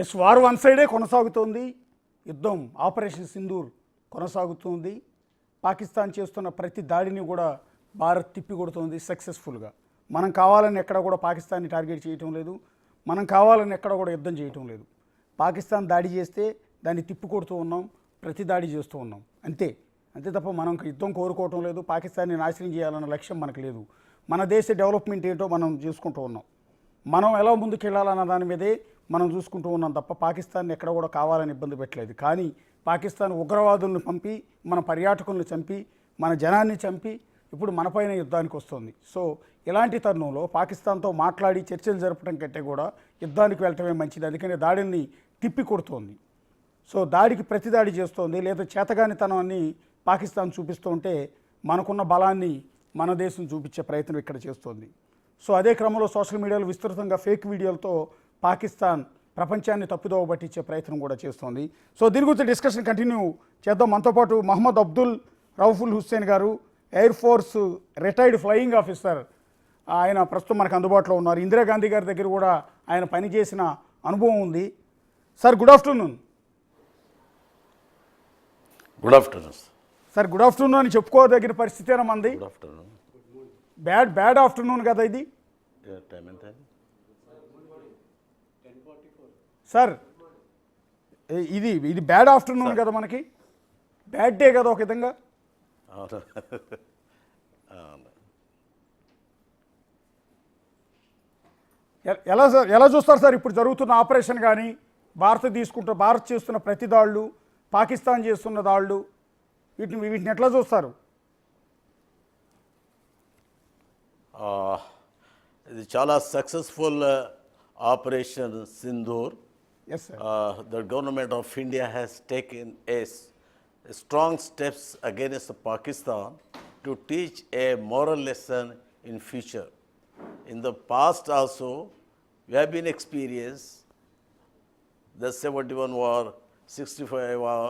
Yes war one సైడే కొనసాగుతోంది. యుద్ధం ఆపరేషన్ సింధూర్ కొనసాగుతుంది. పాకిస్తాన్ చేస్తున్న ప్రతి దాడిని కూడా భారత్ తిప్పికొడుతోంది సక్సెస్ఫుల్గా. మనం కావాలని ఎక్కడ కూడా పాకిస్తాన్ని టార్గెట్ చేయటం లేదు, మనం కావాలని ఎక్కడ కూడా యుద్ధం చేయటం లేదు. పాకిస్తాన్ దాడి చేస్తే దాన్ని తిప్పికొడుతూ ఉన్నాం, ప్రతి దాడి చేస్తూ ఉన్నాం, అంతే తప్ప మనం యుద్ధం కోరుకోవటం లేదు. పాకిస్తాన్ని నాశనం చేయాలన్న లక్ష్యం మనకు లేదు. మన దేశ డెవలప్మెంట్ ఏంటో మనం చూసుకుంటూ ఉన్నాం. మనం ఎలా ముందుకెళ్ళాలన్న దాని మీదే మనం చూసుకుంటూ ఉన్నాం తప్ప పాకిస్తాన్ని ఎక్కడ కూడా కావాలని ఇబ్బంది పెట్టలేదు. కానీ పాకిస్తాన్ ఉగ్రవాదులను పంపి, మన పర్యాటకులను చంపి, మన జనాన్ని చంపి ఇప్పుడు మనపైన యుద్ధానికి వస్తుంది. సో ఇలాంటి తరుణంలో పాకిస్తాన్తో మాట్లాడి చర్చలు జరపడం కంటే కూడా యుద్ధానికి వెళ్ళటమే మంచిది. అందుకనే దాడిని తిప్పి కొడుతోంది. సో దాడికి ప్రతిదాడి చేస్తోంది, లేదా చేతగానితనాన్ని పాకిస్తాన్ చూపిస్తూ ఉంటే మనకున్న బలాన్ని మన దేశం చూపించే ప్రయత్నం ఇక్కడ చేస్తోంది. సో అదే క్రమంలో సోషల్ మీడియాలో విస్తృతంగా ఫేక్ వీడియోలతో పాకిస్తాన్ ప్రపంచాన్ని తప్పుదోవ పట్టించే ప్రయత్నం కూడా చేస్తోంది. సో దీని గురించి డిస్కషన్ కంటిన్యూ చేద్దాం. మనతో పాటు మహమ్మద్ అబ్దుల్ రౌఫుల్ హుస్సేన్ గారు, air force retired flying officer, ఆయన ప్రస్తుతం మనకు అందుబాటులో ఉన్నారు. ఇందిరాగాంధీ గారి దగ్గర కూడా ఆయన పనిచేసిన అనుభవం ఉంది. Sir good afternoon. Good afternoon sir. Good afternoon అని చెప్పుకోదగిన పరిస్థితేనా మంది? Good afternoon. బ్యాడ్ ఆఫ్టర్నూన్ కదా ఇది టైం ఎంత? సార్ ఇది బ్యాడ్ ఆఫ్టర్నూన్ కదా, మనకి బ్యాడ్ డే కదా ఒక విధంగా. ఎలా చూస్తారు సార్ ఇప్పుడు జరుగుతున్న ఆపరేషన్? కానీ భారత్ చేస్తున్న ప్రతి దాళ్ళు, పాకిస్తాన్ చేస్తున్న దాళ్ళు, వీటిని ఎట్లా చూస్తారు? ఇది చాలా successful operation Sindoor. Yes, sir. The government of India has taken strong steps against Pakistan to teach a moral lesson in future. In the past also, we have been experienced the 71 war, 65 war,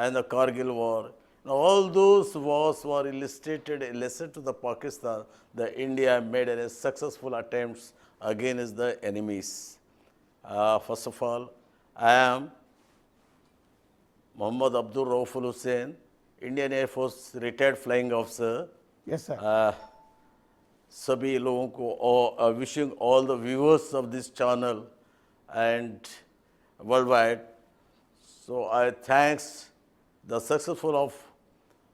and the Kargil war. Now, all those wars were illustrated a lesson to the Pakistan that India made a successful attempts against the enemies. First of all, I am Mohammad Abdul Rauful Hussain, Indian Air Force retired flying officer. Yes, sir. सभी लोगों को wishing all the viewers of this channel and worldwide. So I thanks the successful of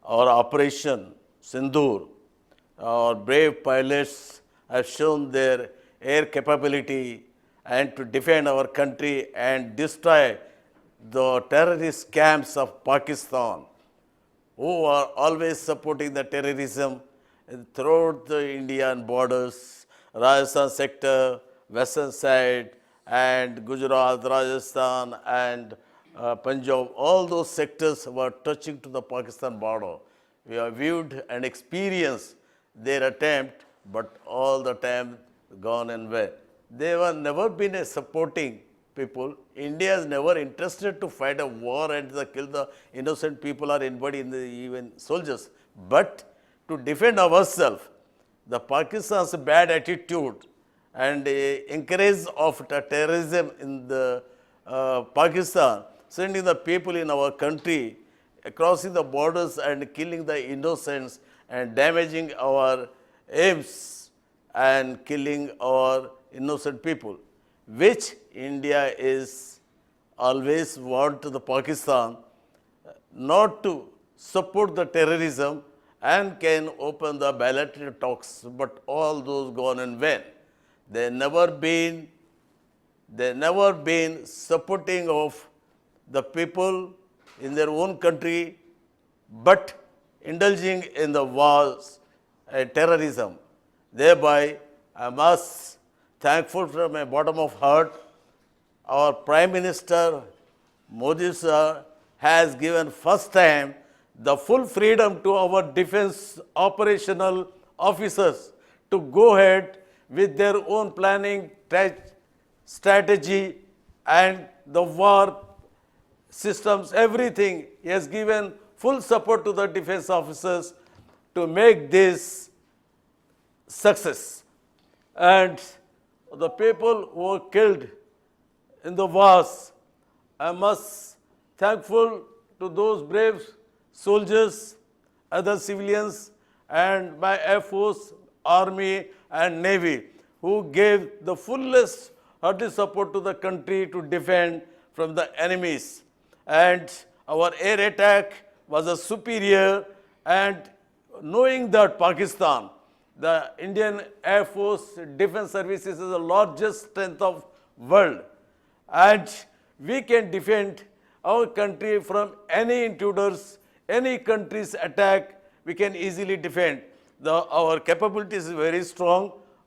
our operation Sindoor. Our brave pilots have shown their air capability and to defend our country and destroy the terrorist camps of Pakistan, who are always supporting the terrorism throughout the Indian borders, Rajasthan sector, western side, and Gujarat, Rajasthan, and Punjab. All those sectors were touching to the Pakistan border. We have viewed and experienced their attempt, but all the time gone and well. They were never been a supporting people. India is never interested to fight a war and kill the innocent people or anybody, in the even soldiers. But to defend ourselves, the Pakistan's bad attitude and encourage of the terrorism in the Pakistan, sending the people in our country, crossing the borders and killing the innocents and damaging our aims and killing our innocent people, which India is always want to the Pakistan not to support the terrorism and can open the bilateral talks, but all those gone and when. They never been supporting of the people in their own country, but indulging in the wars and terrorism. Thereby, I must thankful from my bottom of heart, our Prime Minister Modi sir has given first time the full freedom to our defense operational officers to go ahead with their own planning, strategy, and the war systems, everything. He has given full support to the defense officers to make this success. And the people who were killed in the wars I must thankful to those brave soldiers, other civilians, and my Air Force, Army, and Navy who gave the fullest hearty support to the country to defend from the enemies. And our air attack was a superior, and knowing that Pakistan, the Indian Air Force Defense Services is the largest strength of world, and we can defend our country from any intruders, any country's attack, we can easily defend. Our capabilities is very strong.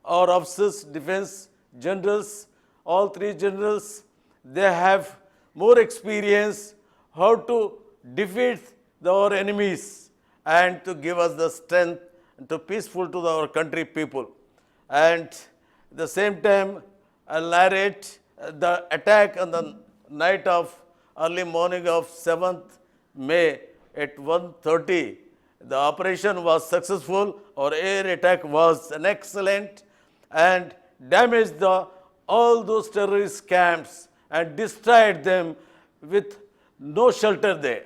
Our officers, defense generals, all three generals, they have more experience how to defeat our enemies and to give us the strength and to peaceful to our country people. And at the same time, I'll narrate the attack on the night of early morning of 7th May at 1:30. The operation was successful. Our air attack was an excellent and damaged all those terrorist camps and destroyed them with no shelter there.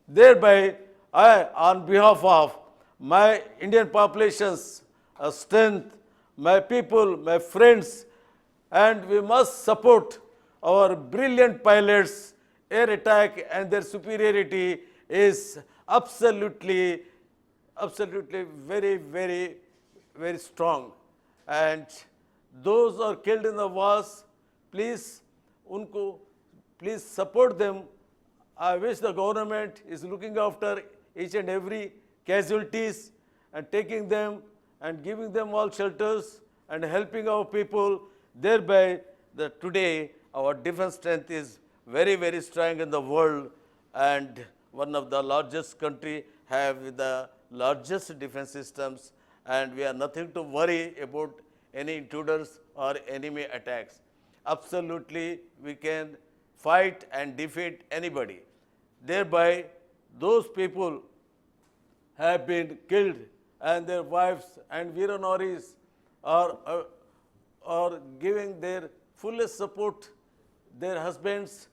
Thereby, I, on behalf of my Indian population's strength, my people, my friends, and we must support our brilliant pilots. Air attack and their superiority is absolutely very, very, very strong. And those who are killed in the wars, please support them. I wish the government is looking after each and every casualties and taking them and giving them all shelters and helping our people. Thereby, today our defense strength is very, very strong in the world, and one of the largest country have the largest defense systems, and we are nothing to worry about any intruders or enemy attacks. Absolutely, we can fight and defeat anybody. Thereby, those people have been killed, and their wives and Veeranaris are giving their fullest support, their husbands,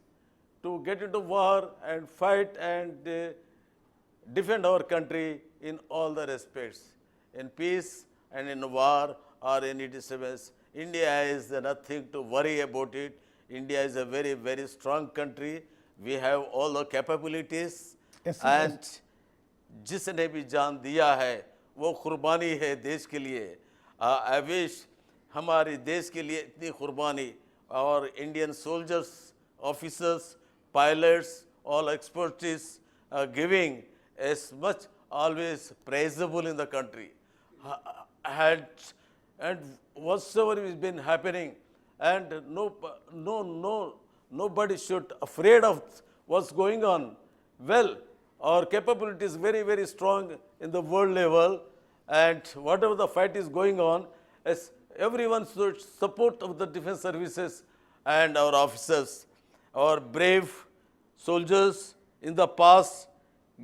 to get into war and fight and defend our country in all the respects. In peace and in war or any disturbance, India is nothing to worry about it. India is a very, very strong country. We have all the capabilities. Yes, and जिसने भी जान दिया है वो कुर्बानी है देश के लिए. I wish हमारे देश के लिए इतनी कुर्बानी, और Indian soldiers, officers, pilots, all expertise giving as much always praisable in the country. And whatsoever has been happening, and nobody should afraid of what's going on. Well, our capability is very, very strong in the world level, and whatever the fight is going on, as everyone should support of the defense services and our officers. Our brave soldiers in the past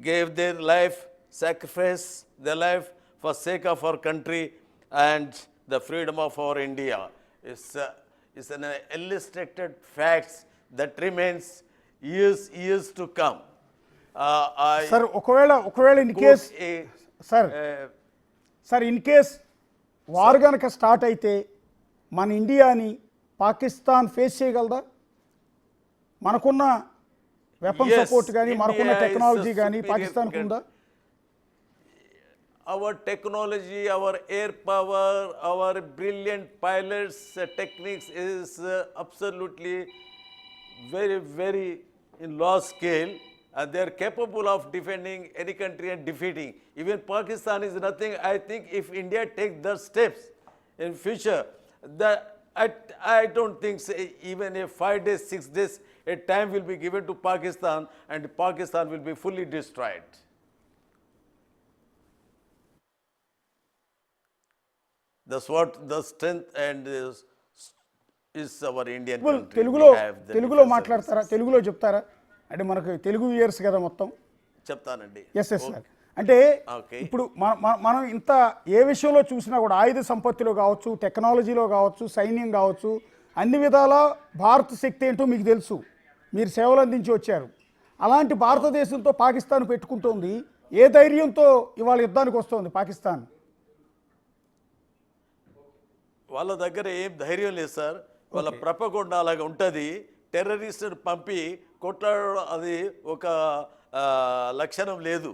gave their life, sacrificed their life for sake of our country and the freedom of our India. It's an illustrated facts that remains years to come. Sir ఒకవేళ in case sir in case war గనక start అయితే మన ఇండియాని Pakistan face చేయగలదా? మనకున్న weapon support కానీ మనకున్న technology కానీ పాకిస్తాన్కు ఉందా? Our technology, our air power, our brilliant pilots, techniques is absolutely very, very in large scale, and they are capable of defending any country and defeating. Even Pakistan is nothing. I think if India takes the steps in future, I don't think even if 5 days, 6 days, a time will be given to Pakistan, and Pakistan will be fully destroyed. That's what the strength and is our Indian country. తెలుగులో మాట్లాడతారా? తెలుగులో చెప్తారా? అంటే మనకు Telugu years కదా మొత్తం. చెప్తానండి. Yes sir. అంటే ఇప్పుడు మనం ఇంత ఏ విషయంలో చూసినా కూడా ఆయుధ సంపత్తిలో కావచ్చు, టెక్నాలజీలో కావచ్చు, సైన్యం కావచ్చు, అన్ని విధాల భారత శక్తి ఏంటో మీకు తెలుసు. మీరు సేవలు అందించి వచ్చారు. అలాంటి భారతదేశంతో పాకిస్తాన్ పెట్టుకుంటోంది. ఏ ధైర్యంతో ఇవాళ యుద్ధానికి వస్తోంది పాకిస్తాన్? వాళ్ళ దగ్గర ఏం ధైర్యం లేదు సార్. వాళ్ళ ప్రపగొండ అలాగ ఉంటుంది. టెర్రరిస్ట్ని పంపి కొట్లాడడం అది ఒక లక్షణం లేదు.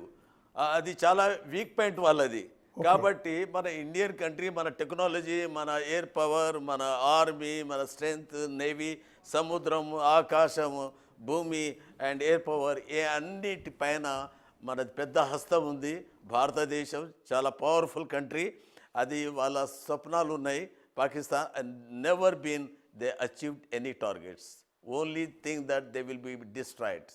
అది చాలా వీక్ పాయింట్ వాళ్ళది. కాబట్టి మన ఇండియన్ కంట్రీ, మన టెక్నాలజీ, మన ఎయిర్ పవర్, మన ఆర్మీ, మన స్ట్రెంగ్త్, నేవీ, సముద్రం, ఆకాశం, భూమి అండ్ ఎయిర్ పవర్, అన్నిటిపైన మనది పెద్ద హస్తం ఉంది. భారతదేశం చాలా పవర్ఫుల్ కంట్రీ. అది వాళ్ళ స్వప్నాలు ఉన్నాయి. Pakistan and never been they achieved any targets. Only thing that they will be destroyed.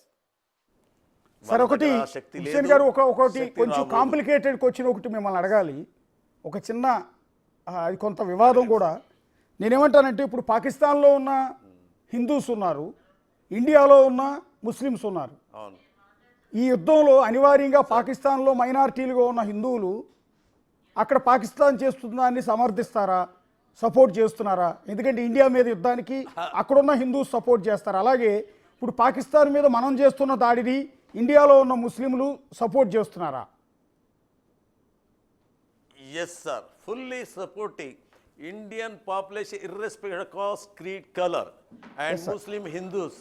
Sir ఒకటి హుస్సేన్ గారు, ఒకటి కొంచెం కాంప్లికేటెడ్ క్వశ్చన్ ఒకటి మిమ్మల్ని అడగాలి. ఒక చిన్న అది కొంత వివాదం కూడా. నేనేమంటానంటే, ఇప్పుడు పాకిస్తాన్లో ఉన్న హిందూస్ ఉన్నారు, ఇండియాలో ఉన్న ముస్లిమ్స్ ఉన్నారు. అవును. ఈ యుద్ధంలో అనివార్యంగా పాకిస్తాన్లో మైనారిటీలుగా ఉన్న హిందువులు అక్కడ పాకిస్తాన్ చేస్తుందాన్ని సమర్థిస్తారా, సపోర్ట్ చేస్తున్నారా? ఎందుకంటే ఇండియా మీద యుద్ధానికి అక్కడున్న హిందూస్ సపోర్ట్ చేస్తారు. అలాగే ఇప్పుడు పాకిస్తాన్ మీద మనం చేస్తున్న దాడిని ఇండియాలో ఉన్న ముస్లింలు సపోర్ట్ చేస్తున్నారా? Yes sir, fully supporting. Indian population irrespective of caste, creed, color and Muslim Hindus,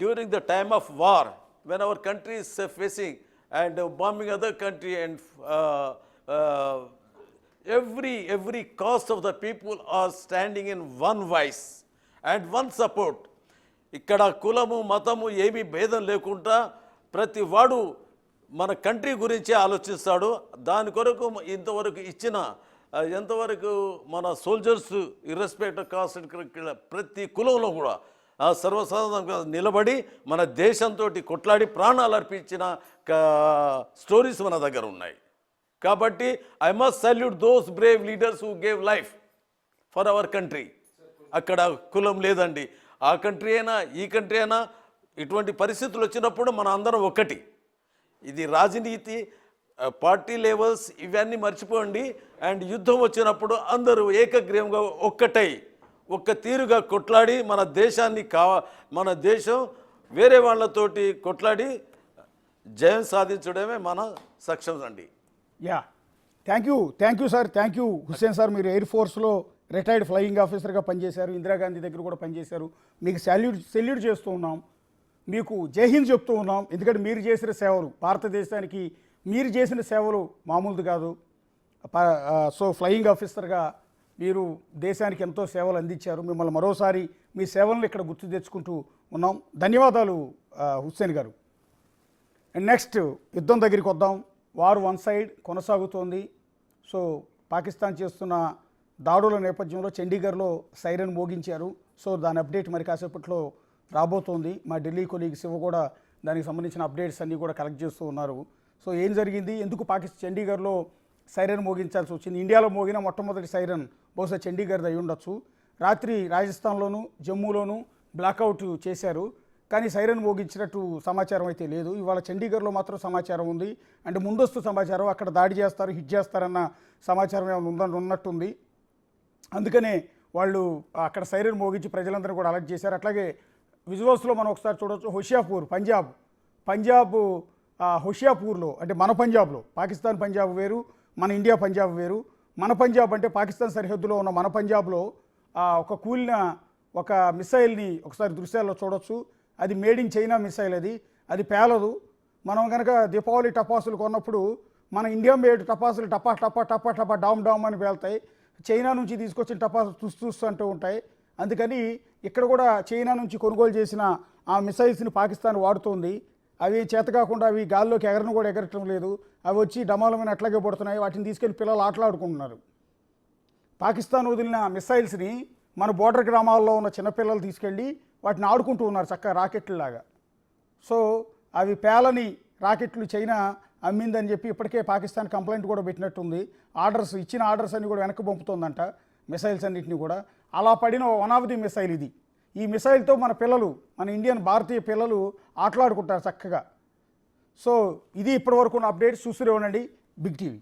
during the time of war, when our country is facing and bombing other country and every caste of the people are standing in one voice and one support. ఇక్కడ కులము మతము ఏమీ భేదం లేకుండా ప్రతి వాడు మన country గురించి ఆలోచిస్తాడు. దాని కొరకు ఇంతవరకు ఇచ్చిన ఎంతవరకు మన సోల్జర్స్ ఇర్రెస్పెక్టివ్ కాస్ట్ ప్రతి కులంలో కూడా సర్వసాధారణంగా నిలబడి మన దేశంతో కొట్లాడి ప్రాణాలు అర్పించిన స్టోరీస్ మన దగ్గర ఉన్నాయి. కాబట్టి I must salute those Brave leaders who gave life for our country. అక్కడ కులం లేదండి. ఆ కంట్రీ అయినా ఈ కంట్రీ అయినా ఇటువంటి పరిస్థితులు వచ్చినప్పుడు మన అందరం ఒక్కటి. ఇది రాజనీతి, పార్టీ లెవెల్స్ ఇవన్నీ మర్చిపోండి. అండ్ యుద్ధం వచ్చినప్పుడు అందరూ ఏకగ్రీవంగా ఒక్కటై ఒక్క తీరుగా కొట్లాడి మన దేశాన్ని మన దేశం వేరే వాళ్ళతోటి కొట్లాడి జయం సాధించడమే మన సక్సెస్ అండి. Yeah, thank you sir. Thank you Hussain sir. మీరు ఎయిర్ ఫోర్స్లో రిటైర్డ్ ఫ్లయింగ్ ఆఫీసర్గా పనిచేశారు, ఇందిరాగాంధీ దగ్గర కూడా పనిచేశారు. మీకు సెల్యూట్ చేస్తూ ఉన్నాం, మీకు జై హింద్ చెప్తూ ఉన్నాం. ఎందుకంటే మీరు చేసిన సేవలు, భారతదేశానికి మీరు చేసిన సేవలు మామూలుది కాదు. సో ఫ్లయింగ్ ఆఫీసర్గా మీరు దేశానికి ఎంతో సేవలు అందించారు. మిమ్మల్ని మరోసారి మీ సేవలను ఇక్కడ గుర్తు తెచ్చుకుంటూ ఉన్నాం. ధన్యవాదాలు హుస్సేన్ గారు. అండ్ నెక్స్ట్ యుద్ధం దగ్గరికి వద్దాం. వార్ వన్ సైడ్ కొనసాగుతోంది. సో పాకిస్తాన్ చేస్తున్న దాడుల నేపథ్యంలో చండీగఢ్లో సైరన్ మోగించారు. సో దాని అప్డేట్ మరి కాసేపట్లో రాబోతోంది. మా ఢిల్లీ కొలీగ్ శివ కూడా దానికి సంబంధించిన అప్డేట్స్ అన్నీ కూడా కలెక్ట్ చేస్తూ ఉన్నారు. సో ఏం జరిగింది, ఎందుకు చండీగఢ్లో సైరన్ మోగించాల్సి వచ్చింది? ఇండియాలో మోగిన మొట్టమొదటి సైరన్ బహుశా చండీగఢ్ అయి ఉండొచ్చు. రాత్రి రాజస్థాన్లోను జమ్మూలోను బ్లాక్అవుట్ చేశారు, కానీ సైరన్ మోగించినట్టు సమాచారం అయితే లేదు. ఇవాళ చండీగఢ్లో మాత్రం సమాచారం ఉంది. అంటే ముందస్తు సమాచారం, అక్కడ దాడి చేస్తారు, హిట్ చేస్తారన్న సమాచారం ఏమైనా ఉన్నట్టుంది. అందుకనే వాళ్ళు అక్కడ సైరన్ మోగించి ప్రజలందరూ కూడా అలర్ట్ చేశారు. అట్లాగే విజువల్స్లో మనం ఒకసారి చూడవచ్చు. హోషియాపూర్ పంజాబ్ హోషియాపూర్లో, అంటే మన పంజాబ్లో, పాకిస్తాన్ పంజాబ్ వేరు, మన ఇండియా పంజాబ్ వేరు. మన పంజాబ్ అంటే పాకిస్తాన్ సరిహద్దులో ఉన్న మన పంజాబ్లో ఒక కూలిన ఒక మిసైల్ని ఒకసారి దృశ్యాల్లో చూడొచ్చు. అది మేడ్ ఇన్ చైనా మిసైల్. అది పేలదు. మనం కనుక దీపావళి టపాసులు కొన్నప్పుడు మన ఇండియా మేడ్ టపాసులు టపా టపా టపా టపా డామ్ డామ్ అని పేలుతాయి. చైనా నుంచి తీసుకొచ్చిన టపాసులు చూస్తూ ఉంటాయి. అందుకని ఇక్కడ కూడా చైనా నుంచి కొనుగోలు చేసిన ఆ మిసైల్స్ని పాకిస్తాన్ వాడుతోంది. అవి చేత కాకుండా అవి గాల్లోకి ఎగరను కూడా ఎగరటం లేదు. అవి వచ్చి డమాలమైన అట్లాగే పడుతున్నాయి. వాటిని తీసుకెళ్లి పిల్లలు ఆటలాడుకుంటున్నారు. పాకిస్తాన్ వదిలిన మిసైల్స్ని మన బోర్డర్ గ్రామాల్లో ఉన్న చిన్నపిల్లలు తీసుకెళ్ళి వాటిని ఆడుకుంటూ ఉన్నారు చక్కగా రాకెట్లలాగా. సో అవి పేలని రాకెట్లు చైనా అమ్మిందని చెప్పి ఇప్పటికే పాకిస్తాన్ కంప్లైంట్ కూడా పెట్టినట్టుంది. ఇచ్చిన ఆర్డర్స్ అన్ని కూడా వెనక్కి పంపుతోందంట మిసైల్స్ అన్నింటినీ కూడా. అలా పడిన వన్ ఆఫ్ ది మిసైల్ ఇది. ఈ మిసైల్తో మన భారతీయ పిల్లలు ఆటలాడుకుంటారు చక్కగా. సో ఇది ఇప్పటివరకు ఉన్న అప్డేట్స్. చూస్తూనే ఉండండి బిగ్ టీవీ.